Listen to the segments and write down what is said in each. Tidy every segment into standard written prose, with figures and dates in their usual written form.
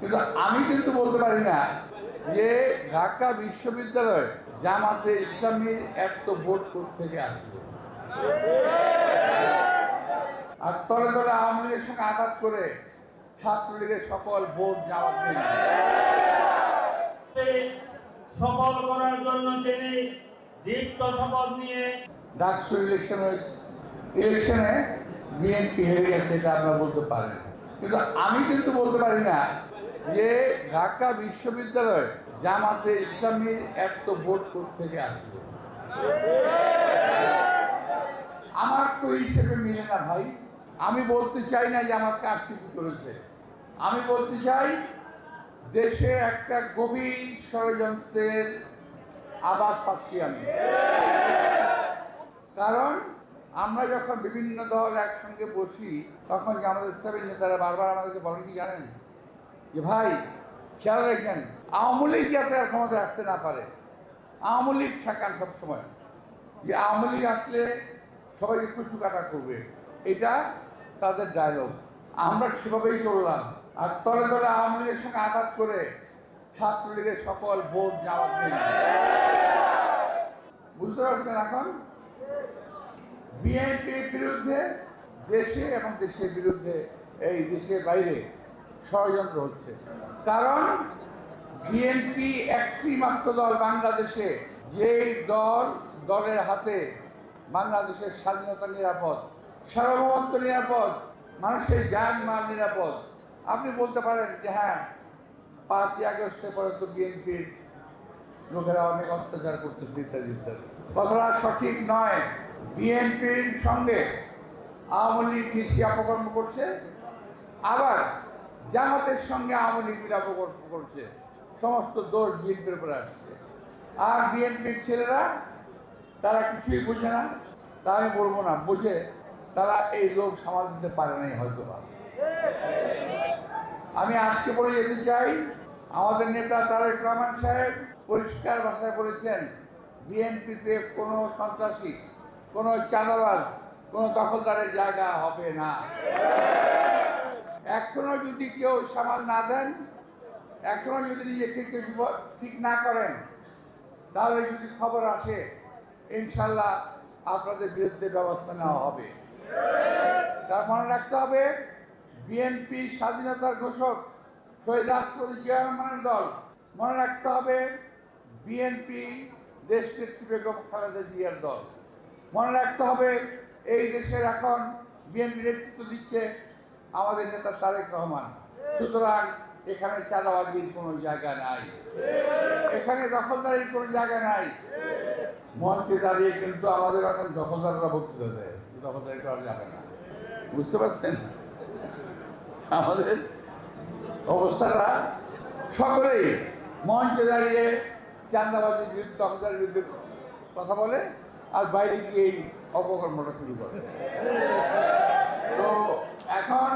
কিন্তু আমি কিন্তু বলতে পারি না যে ঢাকা বিশ্ববিদ্যালয় জামাতে ইসলামীর এত ভোট থেকে আসবে, আর তলে তলে আওয়ামী লীগের সঙ্গে আঘাত করে ছাত্রলীগের সকল ভোট জামাত নিয়ে সফল করার জন্য তিনি দীপ্ত শপথ নিয়ে ডাকসু ইলেকশন হয়েছে। ইলেকশনে বিএনপি হেরে গেছে, এটা আমরা বলতে পারি না। কিন্তু আমি কিন্তু বলতে পারি না যে ঢাকা বিশ্ববিদ্যালয় জামাতে ইসলামীর এত ভোট থেকে আসবে। আমার তো হিসেবে মিলে না ভাই। আমি বলতে চাই না যে আমাকে আক্ষেপ করেছে, আমি বলতে চাই দেশে একটা গভীর ষড়যন্ত্রের আভাস পাচ্ছি আমি। কারণ আমরা যখন বিভিন্ন দল একসঙ্গে বসি তখন যে আমাদের ইসলামের নেতারা বারবার আমাদেরকে বলেন কি জানেন, যে ভাই খেয়াল রাখেন আওয়ামী লীগ যাতে আর ক্ষমতায় আসতে না পারে, আওয়ামী লীগ ঠেকান সবসময়, যে আওয়ামী লীগ আসলে সবাইকে কুচু কাটা করবে, এটা তাদের ডায়লগ। আমরা সেভাবেই চললাম, আর তলে তলে আওয়ামী লীগের সঙ্গে আঘাত করে ছাত্রলীগের সকল ভোট জামাত নিয়ে। বুঝতে পারছেন, এখন বিএনপির বিরুদ্ধে দেশে এবং দেশের বিরুদ্ধে এই দেশের বাইরে ষড়যন্ত্র হচ্ছে। কারণ বিএনপি একটি মাত্র দল বাংলাদেশে, যেই দলের হাতে বাংলাদেশের স্বাধীনতা নিরাপদ, সার্বভৌমত্ব নিরাপদ, মানুষের জান মাল নিরাপদ। আপনি বলতে পারেন যে হ্যাঁ 5ই আগস্টের পরে তো বিএনপির লোকেরা অনেক অত্যাচার করতেছে ইত্যাদি ইত্যাদি। কথাটা সঠিক নয়। বিএনপির সঙ্গে আওয়ামী লীগ মিশি অপকর্ম করছে, আবার জামাতের সঙ্গে আওয়ামী লীগ মিলে অপকর্ম করছে। সমস্ত দোষ বিএনপির উপরে আসছে। আর বিএনপির ছেলেরা তারা কিছুই বুঝে না, তা আমি বলবো না, বুঝে তারা এই লোভ সামাল দিতে পারে নাই হয়তো বা। আমি আজকে বলে যেতে চাই, আমাদের নেতা তারেক রহমান সাহেব পরিষ্কার ভাষায় বলেছেন বিএনপিতে কোনো সন্ত্রাসী, কোনো চাঁদাবাজ, কোনো দখলদারের জায়গা হবে না। এখনো যদি কেউ সামাল না দেন, এখনো যদি নিজেকে ঠিক না করেন, তাহলে যদি খবর আসে ইনশাল্লাহ আপনাদের বিরুদ্ধে ব্যবস্থা নেওয়া হবে। তার মনে রাখতে হবে বিএনপি স্বাধীনতার ঘোষক শহীদ রাষ্ট্রপতি জিয়া রহমানের দল। মনে রাখতে হবে বিএনপি দেশনেত্রী বেগম খালেদা জিয়ার দল। মনে রাখতে হবে এই দেশের এখন বিএনপি নেতৃত্ব দিচ্ছে আমাদের নেতা তারেক রহমান। সুতরাং এখানে চাঁদাবাজির কোনো জায়গা নাই, এখানে দখলদারির কোনো জায়গা নাই। মঞ্চে দাঁড়িয়ে কিন্তু আমাদের এখন দখলদাররা বক্তৃতা দেয়, দখলদারি করা যাবে না। বুঝতে পারছেন আমাদের অবস্থাটা? সকলেই মঞ্চে দাঁড়িয়ে চাঁদাবাজির বিরুদ্ধে, দখলদারির বিরুদ্ধে কথা বলে, আর বাইরে গিয়ে এই অপকর্মটা শুরু করে। তো এখন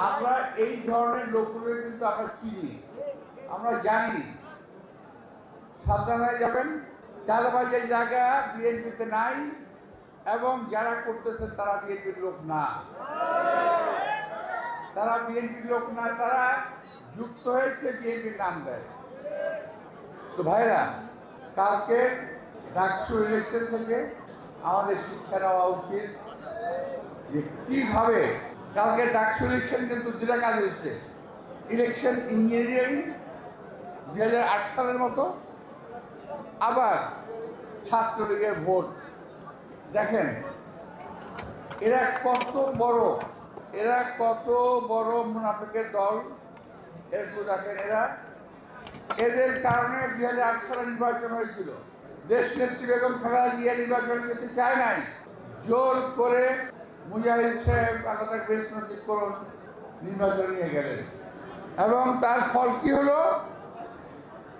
আমরা এই ধরনের লোকগুলো কিন্তু আমরা চিনি, আমরা জানি। সাবধানে যাবেন, চাঁদাবাজের জায়গা বিএনপিতে নাই, এবং যারা করতেছেন তারা বিএনপির লোক না, তারা বিএনপির লোক না, তারা যুক্ত হয়েছে বিএনপির নাম দেয়। তো ভাইরা, কালকে ডাকসু ইলেকশন থেকে আমাদের শিক্ষা নেওয়া উচিত যে কীভাবে কালকে ডাকসু ইলেকশন কিন্তু দুটা কাজ হয়েছে। ইলেকশন ইঞ্জিনিয়ারিং 2008 সালের মতো, আবার ছাত্রলীগের ভোট। দেখেন এরা কত বড় মুনাফিকের দল। এরা শুধু দেখেন, এদের কারণে 2008 সালে নির্বাচন হয়েছিল। দেশনেত্রী বেগম খালেদা জিয়া নির্বাচনে যেতে চায় নাই, জোর করে মুজাহিদ সাহেব আল্লাহ তাকে বেশ নসিব করুন নির্বাচনে নিয়ে গেলেন। এবং তার ফল কি হলো?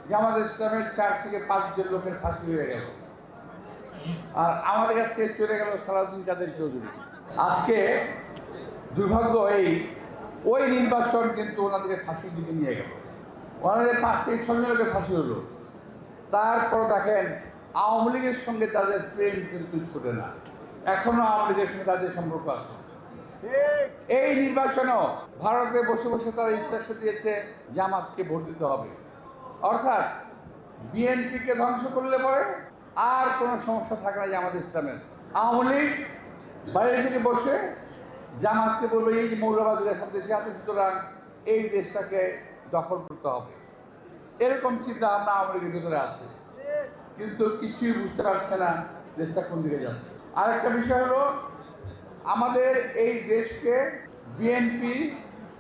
জামাত ইসলামের 4 থেকে 5 জন লোকের ফাঁসি হয়ে গেল, আর আমাদের কাছ থেকে চলে গেল সালাউদ্দিন কাদের চৌধুরী। আজকে দুর্ভাগ্য ওই নির্বাচন কিন্তু ওনাদেরকে ফাঁসির দিকে নিয়ে গেল। ওনাদের 5 থেকে 6 জনের ফাঁসি হলো। তারপর দেখেন আওয়ামী লীগের সঙ্গে তাদের প্রেম কিন্তু ছোটে না, এখনো আওয়ামী লীগের সঙ্গে তাদের সম্পর্ক আছে। এই নির্বাচনেও ভারতে বসে বসে তারা ইচ্ছা দিয়েছে জামাতকে ভোট দিতে হবে, অর্থাৎ বিএনপিকে ধ্বংস করলে পরে আর কোনো সমস্যা থাকে না জামাত ইসলামের। আওয়ামী লীগ বাইরে থেকে বসে জামাতকে বলবে এই যে মৌলবাদীরা সব দেশে আছে, সুতরাং এই দেশটাকে দখল করতে হবে, এরকম চিন্তা আমরা আওয়ামী লীগের ভিতরে আছে, কিন্তু কিছুই বুঝতে পারছে না দেশটা কোন দিকে যাচ্ছে। আরেকটা বিষয় হলো, আমাদের এই দেশকে বিএনপি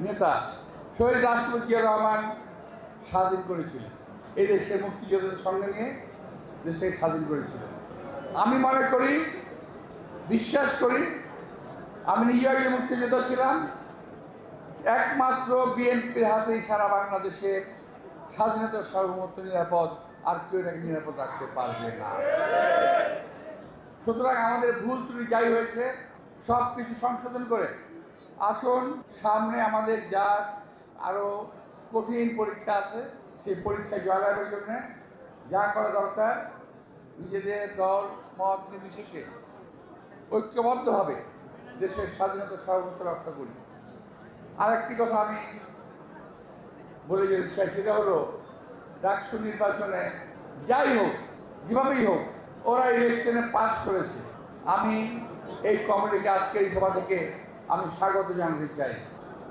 নেতা শহীদ রাষ্ট্রপতি জিয়া রহমান স্বাধীন করেছিলেন, এই দেশের মুক্তিযোদ্ধাদের সঙ্গে নিয়ে দেশটাকে স্বাধীন করেছিলেন। আমি মনে করি, বিশ্বাস করি, আমি নিজে আগে মুক্তিযোদ্ধা ছিলাম, একমাত্র বিএনপির হাতেই সারা বাংলাদেশের স্বাধীনতার সার্বভৌমত্ব নিরাপদ, আর কেউ এটাকে নিরাপদ রাখতে পারবে না। সুতরাং আমাদের ভুল ত্রুটি যাই হয়েছে সব কিছু সংশোধন করে আসুন, সামনে আমাদের যা আরও কঠিন পরীক্ষা আছে, সেই পরীক্ষায় জয়লাভের জন্য যা করা দরকার নিজেদের দল মত নির্বিশেষে ঐক্যবদ্ধভাবে দেশের স্বাধীনতা সার্বভৌমত্ব রক্ষা করি। আরেকটি কথা আমি বলে যেতে চাই, সেটা হলো ডাকসু নির্বাচনে যাই হোক, যেভাবেই হোক, ওরা ইলেকশনে পাস করেছে। আমি এই কমিটিকে আজকে এই সভা থেকে আমি স্বাগত জানাতে চাই।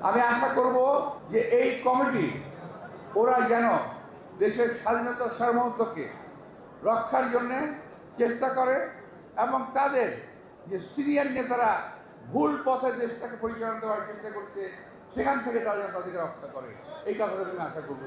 আমি আশা করব যে এই কমিটি ওরা যেন দেশের স্বাধীনতা সার্বভৌমত্বকে রক্ষার জন্য চেষ্টা করে এবং তাদের যে সিনিয়র নেতারা ভুল পথে দেশটাকে পরিচালনা করার চেষ্টা করছে সেখান থেকে তারা যেন তাদেরকে রক্ষা করে, এই কথাটা আমি আশা করবো।